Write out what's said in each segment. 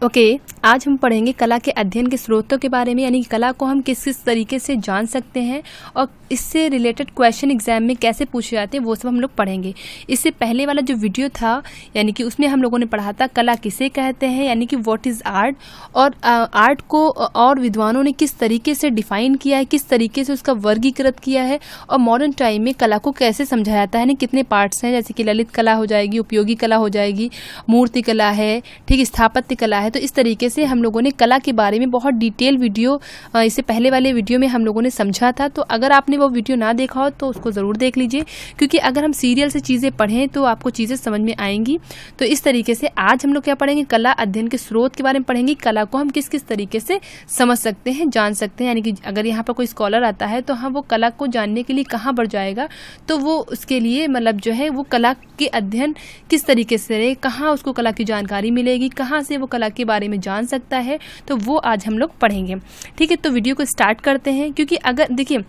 Okay आज हम पढ़ेंगे कला के अध्ययन के स्रोतों के बारे में, यानी कि कला को हम किस किस तरीके से जान सकते हैं और इससे रिलेटेड क्वेश्चन एग्जाम में कैसे पूछे जाते हैं वो सब हम लोग पढ़ेंगे। इससे पहले वाला जो वीडियो था यानी कि उसमें हम लोगों ने पढ़ा था कला किसे कहते हैं, यानी कि व्हाट इज़ आर्ट, और आर्ट को और विद्वानों ने किस तरीके से डिफाइन किया है, किस तरीके से उसका वर्गीकृत किया है, और मॉडर्न टाइम में कला को कैसे समझा जाता है, कितने पार्ट्स हैं, जैसे कि ललित कला हो जाएगी, उपयोगी कला हो जाएगी, मूर्ति कला है, ठीक, स्थापत्य कला है। तो इस तरीके से हम लोगों ने कला के बारे में बहुत डिटेल वीडियो इससे पहले वाले वीडियो में हम लोगों ने समझा था। तो अगर आपने वो वीडियो ना देखा हो तो उसको ज़रूर देख लीजिए, क्योंकि अगर हम सीरियल से चीज़ें पढ़ें तो आपको चीज़ें समझ में आएंगी। तो इस तरीके से आज हम लोग क्या पढ़ेंगे, कला अध्ययन के स्रोत के बारे में पढ़ेंगे। कला को हम किस किस तरीके से समझ सकते हैं, जान सकते हैं, यानी कि अगर यहाँ पर कोई स्कॉलर आता है तो हम वो कला को जानने के लिए कहाँ बढ़ जाएगा, तो वो उसके लिए मतलब जो है वो कला के अध्ययन किस तरीके से, कहाँ उसको कला की जानकारी मिलेगी, कहाँ से वो कला के बारे में जान सकता है, तो वो आज हम लोग पढ़ेंगे। ठीक है, तो वीडियो को स्टार्ट करते हैं। क्योंकि अगर देखिए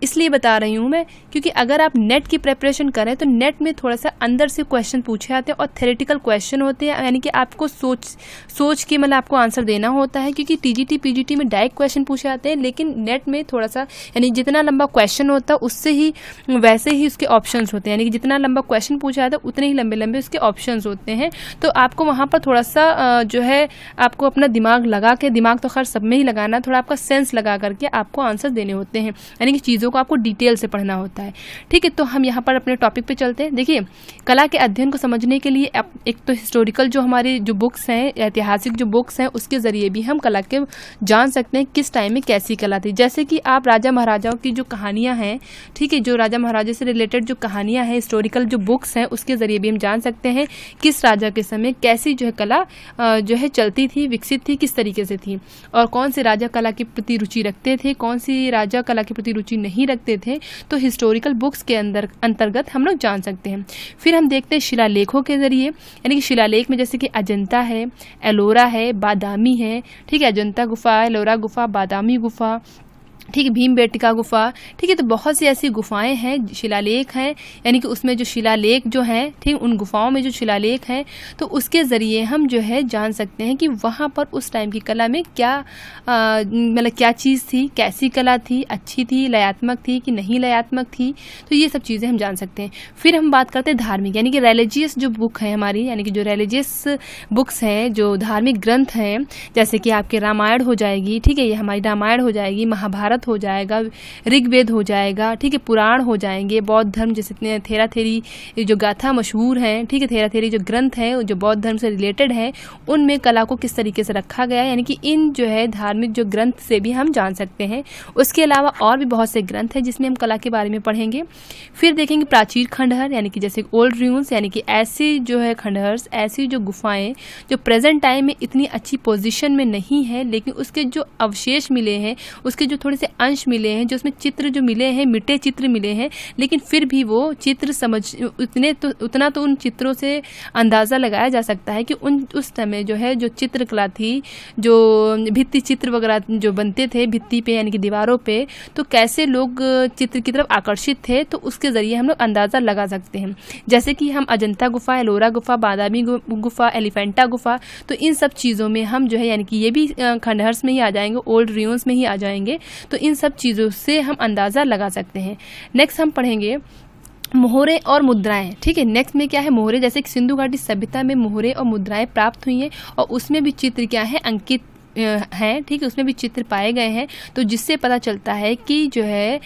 इसलिए बता रही हूँ मैं, क्योंकि अगर आप नेट की प्रिपरेशन करें तो नेट में थोड़ा सा अंदर से क्वेश्चन पूछे जाते हैं और थ्योरेटिकल क्वेश्चन होते हैं, यानी कि आपको सोच के मतलब आपको आंसर देना होता है। क्योंकि टीजीटी पीजीटी में डायरेक्ट क्वेश्चन पूछे जाते हैं, लेकिन नेट में थोड़ा सा यानी जितना लंबा क्वेश्चन होता है उससे ही वैसे ही उसके ऑप्शंस होते हैं, यानी कि जितना लंबा क्वेश्चन पूछा जाता है उतने ही लंबे लंबे उसके ऑप्शंस होते हैं। तो आपको वहाँ पर थोड़ा सा जो है आपको अपना दिमाग लगा के, दिमाग तो खैर सब में ही लगाना, थोड़ा आपका सेंस लगा करके आपको आंसर देने होते हैं, यानी कि चीज़ों को आपको डिटेल से पढ़ना होता है। ठीक है, तो हम यहाँ पर अपने टॉपिक पे चलते हैं। देखिए कला के अध्ययन को समझने के लिए एक तो हिस्टोरिकल जो हमारी जो बुक्स हैं, ऐतिहासिक जो बुक्स हैं, उसके ज़रिए भी हम कला के जान सकते हैं किस टाइम में कैसी कला थी। जैसे कि आप राजा महाराजाओं की जो कहानियाँ हैं, ठीक है, जो राजा महाराजा से रिलेटेड जो कहानियाँ हैं, हिस्टोरिकल जो बुक्स हैं, उसके ज़रिए भी हम जान सकते हैं किस राजा के समय कैसी जो है कला जो है चलती थी, विकसित थी, किस तरीके से थी, और कौन से राजा कला के प्रति रुचि रखते थे, कौन सी राजा कला के प्रति रुचि नहीं रखते थे। तो हिस्टोरिकल बुक्स के अंतर्गत हम लोग जान सकते हैं। फिर हम देखते हैं शिलालेखों के जरिए, यानी कि शिलालेख में जैसे कि अजंता है, एलोरा है, बादामी है, ठीक है, अजंता गुफा, एलोरा गुफा, बादामी गुफा, ठीक है, भीमबेटका गुफा, ठीक है। तो बहुत सी ऐसी गुफाएं हैं, शिलालेख हैं, यानी कि उसमें जो शिलालेख जो हैं, ठीक, उन गुफाओं में जो शिलालेख हैं, तो उसके ज़रिए हम जो है जान सकते हैं कि वहाँ पर उस टाइम की कला में क्या मतलब क्या चीज़ थी, कैसी कला थी, अच्छी थी, लयात्मक थी कि नहीं लयात्मक थी। तो ये सब चीज़ें हम जान सकते हैं। फिर हम बात करते हैं धार्मिक, यानी कि रिलीजियस जो बुक है हमारी, यानी कि जो रिलीजियस बुक्स हैं, जो धार्मिक ग्रंथ हैं, जैसे कि आपके रामायण हो जाएगी, ठीक है, ये हमारी रामायण हो जाएगी, महाभारत हो जाएगा, ऋग्वेद हो जाएगा, ठीक है, पुराण हो जाएंगे, बौद्ध धर्म जैसे थेराथेरी जो गाथा मशहूर हैं, ठीक है, थेराथेरी जो ग्रंथ हैं जो बौद्ध धर्म से रिलेटेड हैं, उनमें कला को किस तरीके से रखा गया है, यानी कि इन जो है धार्मिक जो ग्रंथ से भी हम जान सकते हैं। उसके अलावा और भी बहुत से ग्रंथ हैं जिसमें हम कला के बारे में पढ़ेंगे। फिर देखेंगे प्राचीन खंडहर, यानी कि जैसे ओल्ड रूइंस, यानी कि ऐसी जो है खंडहर्स, ऐसी जो गुफाएं जो प्रेजेंट टाइम में इतनी अच्छी पोजीशन में नहीं है, लेकिन उसके जो अवशेष मिले हैं, उसके जो थोड़े से अंश मिले हैं, जो उसमें चित्र जो मिले हैं, मिटे चित्र मिले हैं, लेकिन फिर भी वो चित्र उतना तो उन चित्रों से अंदाज़ा लगाया जा सकता है कि उस समय जो है जो चित्रकला थी, जो भित्ति चित्र वगैरह जो बनते थे भित्ति पे, यानी कि दीवारों पे, तो कैसे लोग चित्र की तरफ आकर्षित थे, तो उसके ज़रिए हम लोग अंदाज़ा लगा सकते हैं। जैसे कि हम अजंता गुफा, एलोरा गुफा, बादामी गुफा, एलिफेंटा गुफा, तो इन सब चीज़ों में हम जो है, यानी कि ये भी खंडहर्स में ही आ जाएंगे, ओल्ड रूइंस में ही आ जाएंगे, तो इन सब चीज़ों से हम अंदाज़ा लगा सकते हैं। नेक्स्ट हम पढ़ेंगे मोहरे और मुद्राएं, ठीक है। नेक्स्ट में क्या है, मोहरे, जैसे कि सिंधु घाटी सभ्यता में मोहरे और मुद्राएं प्राप्त हुई हैं और उसमें भी चित्र क्या है, अंकित हैं, ठीक है, उसमें भी चित्र पाए गए हैं, तो जिससे पता चलता है कि जो है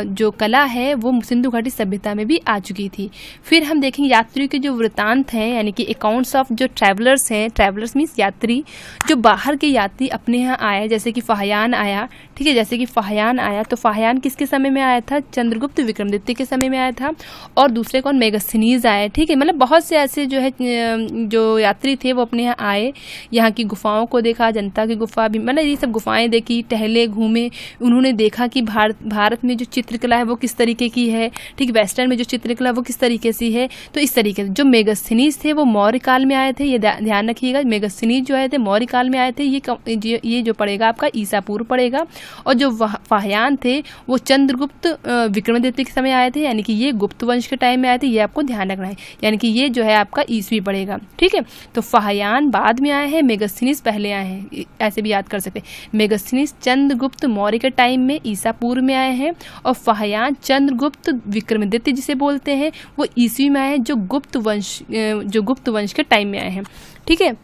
जो कला है वो सिंधु घाटी सभ्यता में भी आ चुकी थी। फिर हम देखेंगे यात्रियों के जो वृत्तांत हैं, यानी कि अकाउंट्स ऑफ जो ट्रैवलर्स हैं, ट्रैवलर्स मीन्स यात्री, जो बाहर के यात्री अपने यहाँ आए, जैसे कि फाहियान आया, ठीक है, जैसे कि फाहियान आया, तो फाहियान किसके समय में आया था, चंद्रगुप्त विक्रमादित्य के समय में आया था, और दूसरे कौन, मेगास्थनीज आए, ठीक है। मतलब बहुत से ऐसे जो है जो यात्री थे वो अपने यहाँ आए, यहाँ की गुफाओं को देखा, अजंता की गुफा भी, मतलब ये सब गुफाएं देखी, टहले घूमे, उन्होंने देखा कि भारत में जो चित्रकला है वो किस तरीके की है, ठीक, वेस्टर्न में जो चित्रकला वो किस तरीके से है। तो इस तरीके से जो मेगस्थनीज थे वो मौर्य काल में आए थे, ये ध्यान रखिएगा। मेगस्थनीज जो आए थे मौर्य काल में आए थे, ये जो पड़ेगा आपका ईसा पूर्व पड़ेगा। और जो फाह्यान थे वो चंद्रगुप्त विक्रमादित्य के समय आए थे, यानी कि ये गुप्त वंश के टाइम में आए थे, ये आपको ध्यान रखना है, यानी कि ये जो है आपका ईसवी पड़ेगा, ठीक है। तो फाह्यान बाद में आए हैं, मेगस्थनीज पहले आए हैं, ऐसे भी याद कर सकते हैं। मेगस्थनीज चंद्रगुप्त मौर्य के टाइम में ईसा पूर्व में आए हैं, और फाह्यान चंद्रगुप्त विक्रमादित्य जिसे बोलते हैं वो ईसवी में आए हैं, जो गुप्त वंश के टाइम में आए हैं, ठीक है।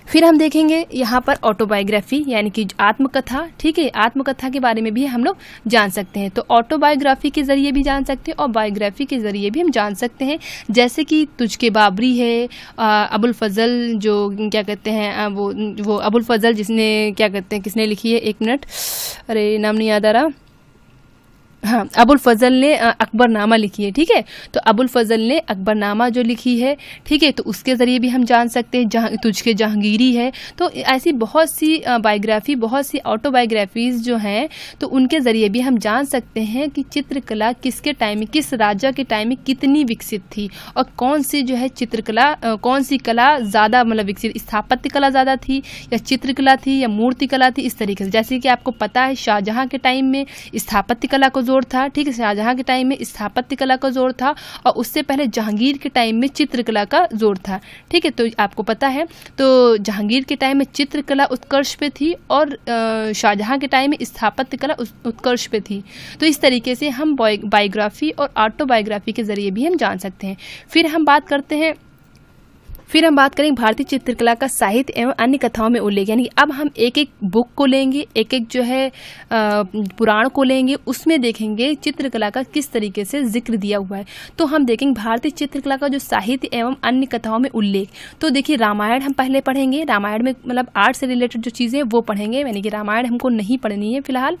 फिर हम देखेंगे यहाँ पर ऑटोबायोग्राफी, यानी कि आत्मकथा, ठीक है। आत्मकथा के बारे में भी हम लोग जान सकते हैं। तो ऑटोबायोग्राफी के जरिए भी जान सकते हैं और बायोग्राफी के जरिए भी हम जान सकते हैं, जैसे कि तुझके बाबरी है, अबुल फजल जो क्या कहते हैं वो अबुल फजल जिसने क्या कहते हैं किसने लिखी है, एक मिनट, अरे नाम नहीं याद आ रहा, हाँ, अबुल फजल ने अकबरनामा लिखी है, ठीक है। तो अबुल फजल ने अकबरनामा जो लिखी है, ठीक है, तो उसके ज़रिए भी हम जान सकते हैं। तुझके जहांगीरी है। तो ऐसी बहुत सी बायोग्राफी, बहुत सी ऑटोबायोग्राफीज़ जो हैं, तो उनके ज़रिए भी हम जान सकते हैं कि चित्रकला किसके टाइम में, किस राजा के टाइम में कितनी विकसित थी, और कौन सी जो है चित्रकला, कौन सी कला ज़्यादा मतलब विकसित, स्थापत्य कला ज़्यादा थी या चित्रकला थी या मूर्ति कला थी, इस तरीके से। जैसे कि आपको पता है शाहजहाँ के टाइम में स्थापत्य कला को जोर था, ठीक है, शाहजहाँ के टाइम में स्थापत्य कला का जोर था, और उससे पहले जहांगीर के टाइम में चित्रकला का जोर था, ठीक है। तो आपको पता है, तो जहांगीर के टाइम में चित्रकला उत्कर्ष पे थी और शाहजहाँ के टाइम में स्थापत्य कला उत्कर्ष पे थी। तो इस तरीके से हम बायोग्राफी और ऑटोबायोग्राफी के जरिए भी हम जान सकते हैं। फिर हम बात करेंगे भारतीय चित्रकला का साहित्य एवं अन्य कथाओं में उल्लेख, यानी अब हम एक एक बुक को लेंगे, एक एक जो है पुराण को लेंगे, उसमें देखेंगे चित्रकला का किस तरीके से जिक्र दिया हुआ है। तो हम देखेंगे भारतीय चित्रकला का जो साहित्य एवं अन्य कथाओं में उल्लेख। तो देखिए रामायण हम पहले पढ़ेंगे, रामायण में मतलब आर्ट से रिलेटेड जो चीज़ें वो पढ़ेंगे, यानी कि रामायण हमको नहीं पढ़नी है फिलहाल,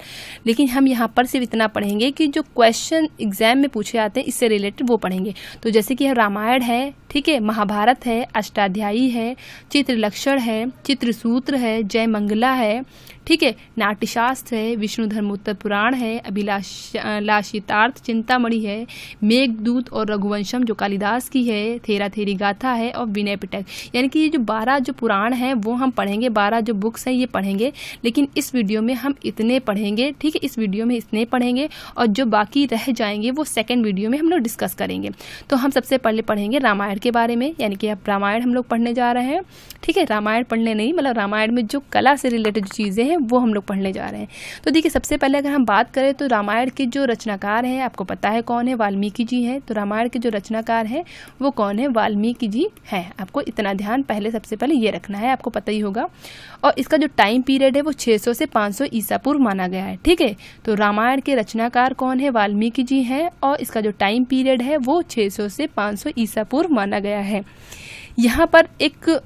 लेकिन हम यहाँ पर सिर्फ इतना पढ़ेंगे कि जो क्वेश्चन एग्जाम में पूछे आते हैं इससे रिलेटेड वो पढ़ेंगे। तो जैसे कि रामायण है, ठीक है, महाभारत है, अष्टाध्यायी है, चित्रलक्षण है, चित्रसूत्र है, जय मंगला है, ठीक है, नाट्यशास्त्र है, विष्णु धर्मोत्तर पुराण है, अभिलाषितार्थ चिंतामणि है, मेघदूत और रघुवंशम जो कालिदास की है, थेरा थेरी गाथा है, और विनय पिटक। यानी कि ये जो 12 जो पुराण हैं वो हम पढ़ेंगे, 12 जो बुक्स हैं ये पढ़ेंगे, लेकिन इस वीडियो में हम इतने पढ़ेंगे, ठीक है, इस वीडियो में इतने पढ़ेंगे, और जो बाकी रह जाएंगे वो सेकेंड वीडियो में हम लोग डिस्कस करेंगे। तो हम सबसे पहले पढ़ेंगे रामायण के बारे में, यानी कि अब रामायण हम लोग पढ़ने जा रहे हैं, ठीक है। रामायण पढ़ने नहीं, मतलब रामायण में जो कला से रिलेटेड चीज़ें हैं वो हम लोग पढ़ने जा रहे हैं। तो देखिए सबसे पहले अगर हम बात करें तो रामायण के जो रचनाकार हैं आपको पता है कौन है, वाल्मीकि जी हैं। तो रामायण के जो रचनाकार हैं वो कौन है, वाल्मीकि जी हैं। आपको इतना ध्यान पहले सबसे पहले ये रखना है, आपको पता ही होगा। और इसका जो टाइम पीरियड है वो 600 से 500 ईसा पूर्व माना गया है, ठीक है। तो रामायण के रचनाकार कौन है, वाल्मीकि जी हैं, और इसका जो टाइम पीरियड है वो 600 से 500 ईसा पूर्व माना गया है। यहाँ पर एक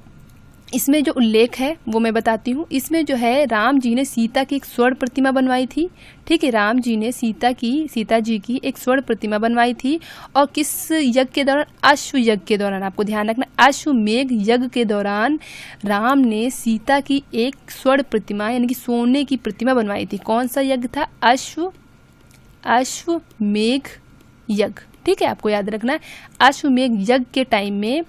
इसमें जो उल्लेख है वो मैं बताती हूँ। इसमें जो है राम जी ने सीता की एक स्वर्ण प्रतिमा बनवाई थी, ठीक है। राम जी ने सीता जी की एक स्वर्ण प्रतिमा बनवाई थी, और किस यज्ञ के दौरान, अश्व यज्ञ के दौरान, आपको ध्यान रखना, अश्वमेघ यज्ञ के दौरान राम ने सीता की एक स्वर्ण प्रतिमा यानी कि सोने की प्रतिमा बनवाई थी। कौन सा यज्ञ था, अश्वमेघ यज्ञ, ठीक है, आपको याद रखना है। अश्वमेघ यज्ञ के टाइम में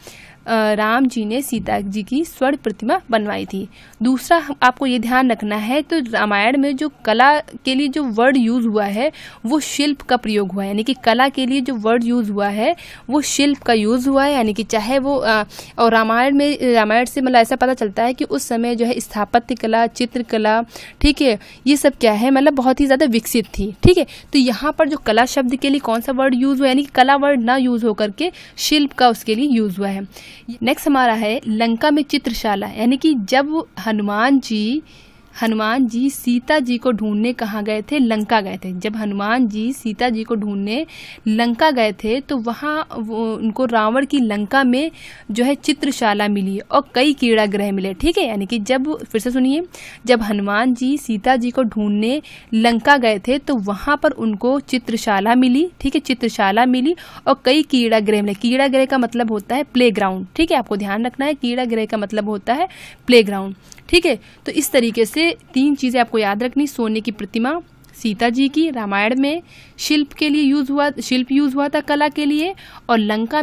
राम जी ने सीता जी की स्वर्ण प्रतिमा बनवाई थी। दूसरा आपको ये ध्यान रखना है, तो रामायण में जो कला के लिए जो वर्ड यूज़ हुआ है वो शिल्प का प्रयोग हुआ है, यानी कि कला के लिए जो वर्ड यूज़ हुआ है वो शिल्प का यूज़ हुआ है, यानी कि चाहे वो और रामायण से मतलब ऐसा पता चलता है कि उस समय जो है स्थापत्य कला, चित्रकला, ठीक है, ये सब क्या है मतलब बहुत ही ज़्यादा विकसित थी, ठीक है। तो यहाँ पर जो कला शब्द के लिए कौन सा वर्ड यूज़ हुआ है, यानी कि कला वर्ड ना यूज़ होकर के शिल्प का उसके लिए यूज़ हुआ है। नेक्स्ट हमारा है लंका में चित्रशाला, यानी कि जब हनुमान जी सीता जी को ढूंढने कहाँ गए थे, लंका गए थे। जब हनुमान जी सीता जी को ढूंढने लंका गए थे तो वहाँ उनको रावण की लंका में जो है चित्रशाला मिली और कई कीड़ा ग्रह मिले, ठीक है। यानी कि जब, फिर से सुनिए, जब हनुमान जी सीता जी को ढूंढने लंका गए थे तो वहाँ पर उनको चित्रशाला मिली, ठीक है, चित्रशाला मिली और कई कीड़ा ग्रह मिले। कीड़ा ग्रह का मतलब होता है प्ले ग्राउंड, ठीक है, आपको ध्यान रखना है, कीड़ा ग्रह का मतलब होता है प्ले ग्राउंड, ठीक है। तो इस तरीके से 3 चीज़ें आपको याद रखनी। सोने की प्रतिमा सीता जी की रामायण में शिल्प के लिए शिल्प यूज़ हुआ था कला के लिए, और लंका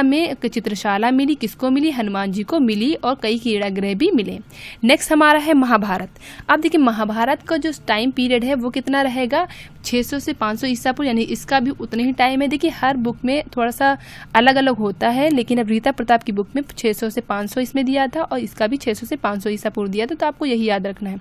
में चित्रशाला मिली, किसको मिली? हनुमान जी को मिली, और कई क्रीड़ागृह भी मिले। नेक्स्ट हमारा है महाभारत। अब देखिए महाभारत का जो टाइम पीरियड है वो कितना रहेगा? 600 से 500 ईसा पूर्व, यानी इसका भी उतना ही टाइम है। देखिए हर बुक में थोड़ा सा अलग अलग होता है, लेकिन अब रीता प्रताप की बुक में 600 से 500 इसमें दिया था, और इसका भी 600 से 500 ईसा पूर्व दिया था। तो आपको यही याद रखना है।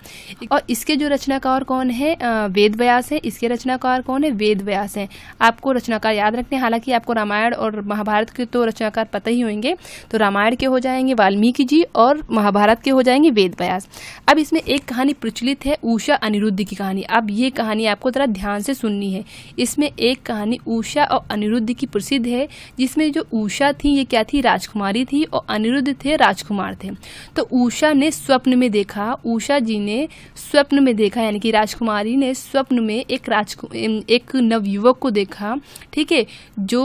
और इसके जो रचनाकार कौन है? वेद व्यास है। इसके रचनाकार कौन है? वेद व्यास है। आपको रचनाकार याद रखने हैं। हालांकि आपको रामायण और महाभारत के तो रचनाकार पता ही होंगे। तो रामायण के हो जाएंगे वाल्मीकि जी, और महाभारत के हो जाएंगे वेद व्यास। अब इसमें एक कहानी प्रचलित है, उषा अनिरुद्ध की कहानी। अब ये कहानी आपको जरा ध्यान से सुननी है। इसमें एक कहानी उषा और अनिरुद्ध की प्रसिद्ध है, जिसमें जो उषा थी ये क्या थी? राजकुमारी थी, और अनिरुद्ध थे राजकुमार थे। तो उषा ने स्वप्न में देखा, उषा जी ने स्वप्न में देखा, यानी कि राजकुमारी ने स्वप्न में एक नवयुवक को देखा, ठीक है, जो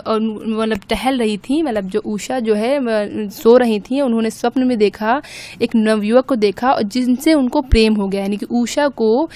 मतलब टहल रही थी, मतलब जो उषा जो है सो रही थी, उन्होंने स्वप्न में देखा, एक नवयुवक को देखा, और जिनसे उनको प्रेम हो गया, यानी कि उषा को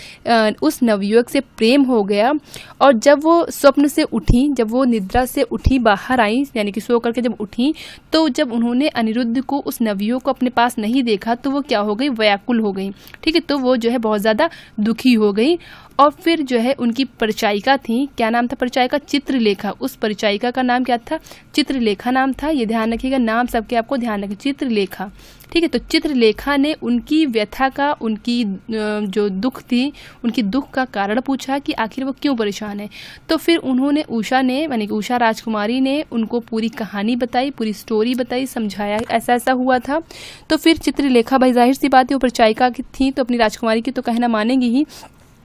उस नवयुवक से प्रेम हो गया। और जब वो स्वप्न से उठी, जब वो निद्रा से उठी, बाहर आई, यानी कि सो करके जब उठी, तो जब उन्होंने अनिरुद्ध को, उस नवयुवक को अपने पास नहीं देखा, तो वो क्या हो गई? व्याकुल हो गई, ठीक है। तो वो जो है बहुत ज़्यादा दुखी हो गई। और फिर जो है उनकी परिचायिका थी, क्या नाम था परिचायिका? चित्रलेखा। उस परिचायिका का नाम क्या था? चित्रलेखा नाम था। ये ध्यान रखिएगा, नाम सबके आपको ध्यान रखिए, चित्रलेखा, ठीक है। तो चित्रलेखा ने उनकी व्यथा का, उनकी जो दुख थी, उनकी दुख का कारण पूछा कि आखिर वो क्यों परेशान है। तो फिर उन्होंने, उषा ने, यानी कि उषा राजकुमारी ने उनको पूरी कहानी बताई, पूरी स्टोरी बताई, समझाया ऐसा ऐसा हुआ था। तो फिर चित्रलेखा, भाई जाहिर सी बात है वो परिचायिका की थी, तो अपनी राजकुमारी की तो कहना मानेंगी ही।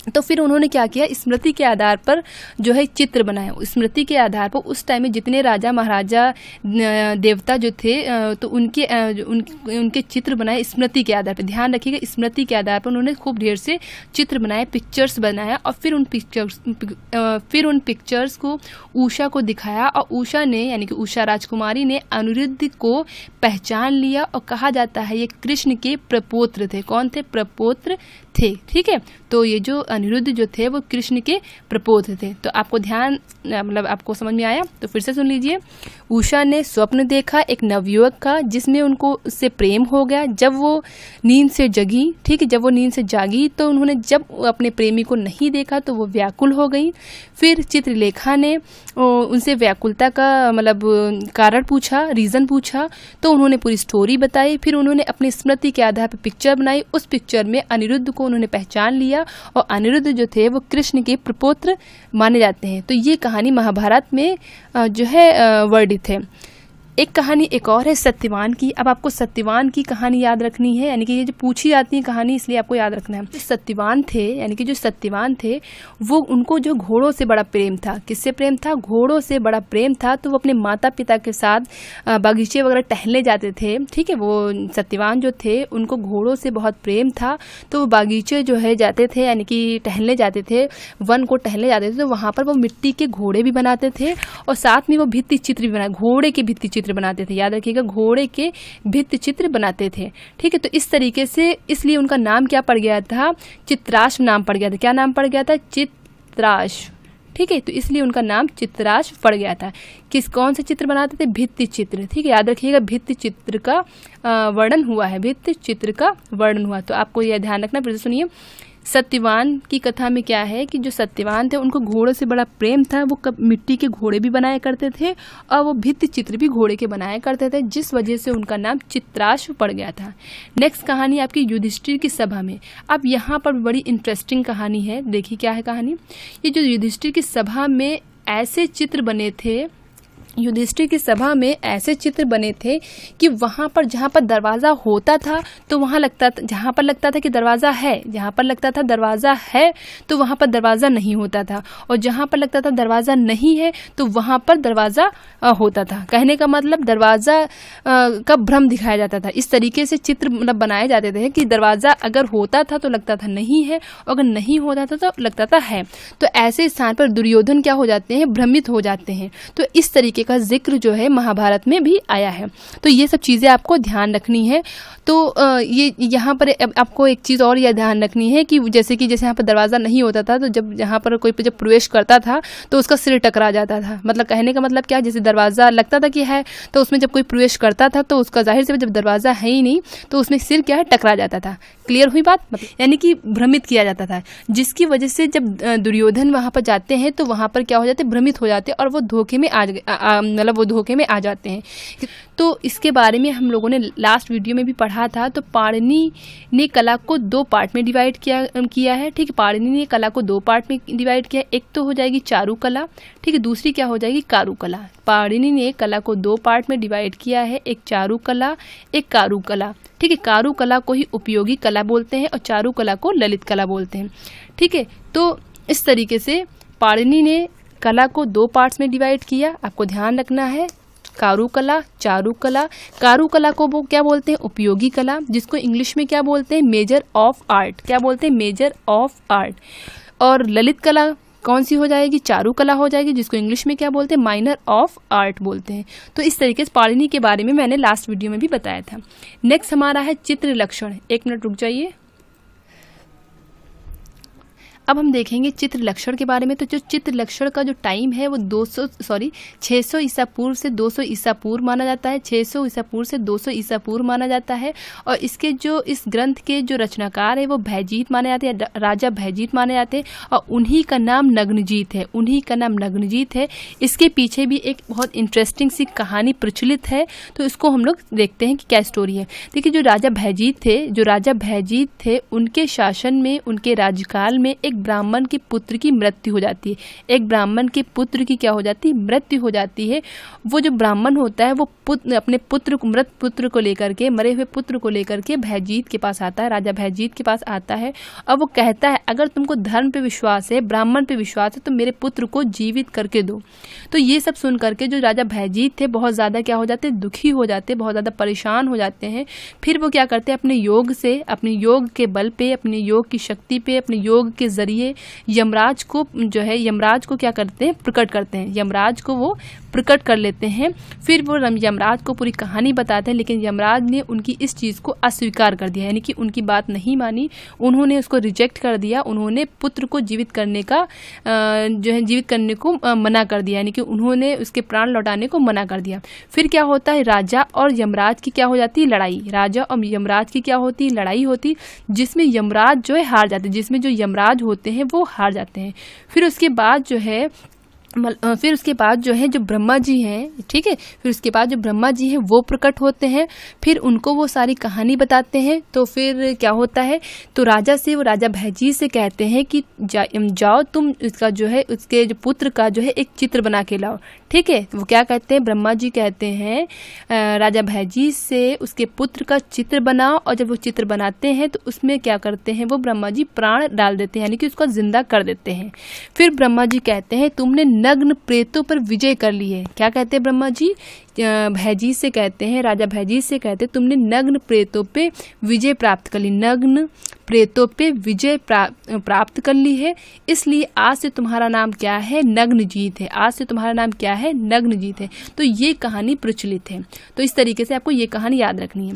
तो फिर उन्होंने क्या किया? स्मृति के आधार पर जो है चित्र बनाया। स्मृति के आधार पर उस टाइम में जितने राजा महाराजा देवता जो थे, तो उनके चित्र बनाए स्मृति के आधार पर। ध्यान रखिएगा, स्मृति के आधार पर उन्होंने खूब ढेर से चित्र बनाए, पिक्चर्स बनाया, और फिर उन पिक्चर्स को उषा को दिखाया। और उषा ने, यानी कि उषा राजकुमारी ने अनिरुद्ध को पहचान लिया, और कहा जाता है ये कृष्ण के प्रपौत्र थे। कौन थे? प्रपौत्र थे, ठीक है। तो ये जो अनिरुद्ध जो थे वो कृष्ण के प्रपौत्र थे। तो आपको ध्यान, मतलब आपको समझ में आया? तो फिर से सुन लीजिए। उषा ने स्वप्न देखा एक नवयुवक का, जिसमें उनको उससे प्रेम हो गया। जब वो नींद से जगी, ठीक है, जब वो नींद से जागी, तो उन्होंने जब अपने प्रेमी को नहीं देखा तो वो व्याकुल हो गई। फिर चित्रलेखा ने उनसे व्याकुलता का मतलब कारण पूछा, रीज़न पूछा, तो उन्होंने पूरी स्टोरी बताई। फिर उन्होंने अपनी स्मृति के आधार पर पिक्चर बनाई। उस पिक्चर में अनिरुद्ध को उन्होंने पहचान लिया, और अनिरुद्ध जो थे वो कृष्ण के प्रपौत्र माने जाते हैं। तो ये कहानी महाभारत में जो है वर्णित है। एक कहानी एक और है सत्यवान की। अब आपको सत्यवान की कहानी याद रखनी है, यानी कि ये जो पूछी जाती है कहानी, इसलिए आपको याद रखना है। सत्यवान थे, यानी कि जो सत्यवान थे वो, उनको जो घोड़ों से बड़ा प्रेम था। किससे प्रेम था? घोड़ों से बड़ा प्रेम था। तो वो अपने माता पिता के साथ बागीचे वगैरह टहलने जाते थे, ठीक है। वो सत्यवान जो थे उनको घोड़ों से बहुत प्रेम था, तो वो बागीचे जो है जाते थे, यानी कि टहलने जाते थे, वन को टहलने जाते थे। तो वहाँ पर वो मिट्टी के घोड़े भी बनाते थे, और साथ में वो भित्ति चित्र भी बनाए, घोड़े के भित्ति चित्र बनाते थे। याद रखिएगा, घोड़े के भित्ति चित्र बनाते थे, ठीक है। तो इस तरीके से, इसलिए उनका नाम क्या पड़ गया था? चित्राश्व नाम पड़ गया था। क्या नाम पड़ गया था? चित्राश्व, ठीक है। तो इसलिए उनका नाम चित्राश्व पड़ गया था। कौन से चित्र बनाते थे? भित्ति चित्र, ठीक है। याद रखिएगा, भित्ति चित्र का वर्णन हुआ है, भित्ति चित्र का वर्णन हुआ। तो आपको यह ध्यान रखना। फिर से सुनिए, सत्यवान की कथा में क्या है कि जो सत्यवान थे उनको घोड़ों से बड़ा प्रेम था। वो मिट्टी के घोड़े भी बनाया करते थे, और वो भित्ति चित्र भी घोड़े के बनाया करते थे, जिस वजह से उनका नाम चित्राश्व पड़ गया था। नेक्स्ट कहानी आपकी युधिष्ठिर की सभा में। अब यहाँ पर बड़ी इंटरेस्टिंग कहानी है। देखिए क्या है कहानी। ये जो युधिष्ठिर की सभा में ऐसे चित्र बने थे, युधिष्ठिर की सभा में ऐसे चित्र बने थे कि वहाँ पर जहाँ पर दरवाज़ा होता था तो वहाँ लगता था, जहाँ पर लगता था कि दरवाज़ा है, जहाँ पर लगता था दरवाज़ा है तो वहाँ पर दरवाज़ा नहीं होता था, और जहाँ पर लगता था दरवाज़ा नहीं है तो वहाँ पर दरवाज़ा होता था। कहने का मतलब दरवाज़ा का भ्रम दिखाया जाता था। इस तरीके से चित्र मतलब बनाए जाते थे कि दरवाज़ा अगर होता था तो लगता था नहीं है, और अगर नहीं होता था तो लगता था है। तो ऐसे स्थान पर दुर्योधन क्या हो जाते हैं? भ्रमित हो जाते हैं। तो इस तरीके का जिक्र जो है महाभारत में भी आया है। तो ये सब चीज़ें आपको ध्यान रखनी है। तो ये यहाँ पर आपको एक चीज़ और यह ध्यान रखनी है कि जैसे यहाँ पर दरवाज़ा नहीं होता था, तो जब यहाँ पर कोई जब प्रवेश करता था तो उसका सिर टकरा जाता था। मतलब कहने का मतलब क्या, जैसे दरवाज़ा लगता था कि है, तो उसमें जब कोई प्रवेश करता था तो उसका जाहिर से जब दरवाज़ा है ही नहीं तो उसमें सिर क्या है, टकरा जाता था। क्लियर हुई बात? यानी कि भ्रमित किया जाता था, जिसकी वजह से जब दुर्योधन वहाँ पर जाते हैं तो वहाँ पर क्या हो जाते, भ्रमित हो जाते और वो धोखे में आ जाते हैं। तो इसके बारे में हम लोगों ने लास्ट वीडियो में भी पढ़ा था। तो पाणिनि ने कला को 2 पार्ट में डिवाइड किया है। ठीक है, पाणिनि ने कला को 2 पार्ट में डिवाइड किया। एक तो हो जाएगी चारु कला, ठीक है, दूसरी क्या हो जाएगी, कारू कला। पाणिनि ने कला को 2 पार्ट में डिवाइड किया है, एक चारु कला, एक कारू कला। ठीक है, कारू कला को ही उपयोगी कला बोलते हैं और चारु कला को ललित कला बोलते हैं। ठीक है, तो इस तरीके से पाणिनि ने कला को 2 पार्ट्स में डिवाइड किया। आपको ध्यान रखना है, कारू कला, चारु कला। कारू कला को वो क्या बोलते हैं, उपयोगी कला, जिसको इंग्लिश में क्या बोलते हैं, मेजर ऑफ आर्ट। क्या बोलते हैं, मेजर ऑफ आर्ट। और ललित कला कौन सी हो जाएगी, चारु कला हो जाएगी, जिसको इंग्लिश में क्या बोलते हैं, माइनर ऑफ आर्ट बोलते हैं। तो इस तरीके से पाणिनि के बारे में मैंने लास्ट वीडियो में भी बताया था। नेक्स्ट हमारा है चित्र लक्षण। 1 मिनट रुक जाइए। अब हम देखेंगे चित्र लक्षण के बारे में। तो जो चित्र लक्षण का जो टाइम है वो 600 ईसा पूर्व से 200 ईसा पूर्व माना जाता है। 600 ईसा पूर्व से 200 ईसा पूर्व माना जाता है। और इसके जो इस ग्रंथ के जो रचनाकार है वो भयजीत माने जाते हैं, राजा भयजीत माने जाते हैं। और उन्हीं का नाम नग्नजीत है, उन्हीं का नाम नग्नजीत है। इसके पीछे भी एक बहुत इंटरेस्टिंग सी कहानी प्रचलित है, तो इसको हम लोग देखते हैं कि क्या स्टोरी है। देखिए, जो राजा भयजीत थे उनके शासन में, उनके राज्यकाल में एक ब्राह्मण के पुत्र की मृत्यु हो जाती है। एक ब्राह्मण के पुत्र की क्या हो जाती है, मृत्यु हो जाती है। वो जो ब्राह्मण होता है वो अपने मृत पुत्र को लेकर के, मरे हुए पुत्र को लेकर के भयजीत के पास आता है, राजा भयजीत के पास आता है। और वो कहता है, अगर तुमको धर्म पे विश्वास है, ब्राह्मण पे विश्वास है, तो मेरे पुत्र को जीवित करके दो। तो ये सब सुन करके जो राजा भयजीत थे बहुत ज़्यादा क्या हो जाते, दुखी हो जाते, बहुत ज़्यादा परेशान हो जाते हैं। फिर वो क्या करते हैं, अपने योग से, अपने योग के बल पे, अपने योग की शक्ति पे, अपने योग के जरिए यमराज को क्या करते हैं, प्रकट करते हैं। यमराज को वो प्रकट कर लेते हैं। फिर वो यमराज को पूरी कहानी बताते हैं, लेकिन यमराज ने उनकी इस चीज़ को अस्वीकार कर दिया, यानी कि उनकी बात नहीं मानी, उन्होंने उसको रिजेक्ट कर दिया। उन्होंने पुत्र को जीवित करने को मना कर दिया, यानी कि उन्होंने उसके प्राण लौटाने को मना कर दिया। फिर क्या होता है, राजा और यमराज की क्या हो जाती है, लड़ाई। राजा और यमराज की क्या होती है, लड़ाई होती, जिसमें यमराज जो है हार जाते हैं, जिसमें जो यमराज होते हैं वो हार जाते हैं। फिर उसके बाद जो है जो ब्रह्मा जी हैं, ठीक है, फिर उसके बाद जो ब्रह्मा जी हैं वो प्रकट होते हैं। फिर उनको वो सारी कहानी बताते हैं। तो फिर क्या होता है, तो राजा भयजीत से कहते हैं कि जाओ तुम इसका जो है, उसके जो पुत्र का जो है एक चित्र बना के लाओ। ठीक है, वो क्या कहते हैं, ब्रह्मा जी कहते हैं राजा भयजीत से उसके पुत्र का चित्र बनाओ। और जब वो चित्र बनाते हैं तो उसमें क्या करते हैं, वो ब्रह्मा जी प्राण डाल देते हैं, यानी कि उसको जिंदा कर देते हैं। फिर ब्रह्मा जी कहते हैं, तुमने नग्न प्रेतों पर विजय कर ली है। क्या कहते हैं ब्रह्मा जी, भयजीत से कहते हैं, राजा भयजीत से कहते हैं, तुमने नग्न प्रेतों पे विजय प्राप्त कर ली, नग्न प्रेतों पे विजय प्राप्त कर ली है, इसलिए आज से तुम्हारा नाम क्या है, नग्नजीत है। आज से तुम्हारा नाम क्या है, नग्नजीत है। तो ये कहानी प्रचलित है। तो इस तरीके से आपको ये कहानी याद रखनी है।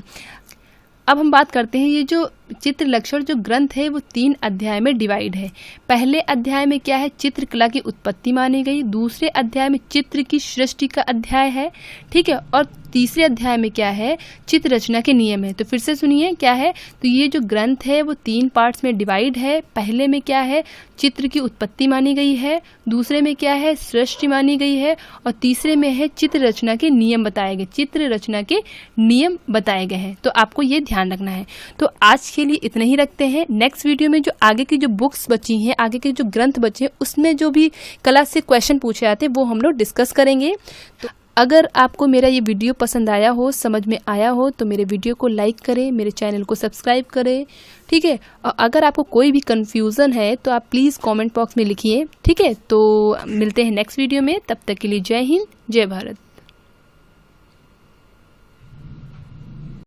अब हम बात करते हैं, ये जो चित्र लक्षण जो ग्रंथ है वो 3 अध्याय में डिवाइड है। पहले अध्याय में क्या है, चित्रकला की उत्पत्ति मानी गई। दूसरे अध्याय में चित्र की सृष्टि का अध्याय है, ठीक है। और तीसरे अध्याय में क्या है, चित्र रचना के नियम है। तो फिर से सुनिए क्या है, तो ये जो ग्रंथ है वो 3 पार्ट्स में डिवाइड है। पहले में क्या है, चित्र की उत्पत्ति मानी गई है। दूसरे में क्या है, सृष्टि मानी गई है। और तीसरे में है चित्र रचना के नियम बताए गए, चित्र रचना के नियम बताए गए हैं। तो आपको ये ध्यान रखना है। तो आज के लिए इतना ही रखते हैं। नेक्स्ट वीडियो में जो आगे की जो बुक्स बची हैं, आगे के जो ग्रंथ बचे हैं, उसमें जो भी कला से क्वेश्चन पूछे जाते हैं वो हम लोग डिस्कस करेंगे। तो अगर आपको मेरा ये वीडियो पसंद आया हो, समझ में आया हो, तो मेरे वीडियो को लाइक करें, मेरे चैनल को सब्सक्राइब करें, ठीक है। और अगर आपको कोई भी कन्फ्यूज़न है तो आप प्लीज़ कमेंट बॉक्स में लिखिए, ठीक है। तो मिलते हैं नेक्स्ट वीडियो में, तब तक के लिए जय हिंद, जय भारत।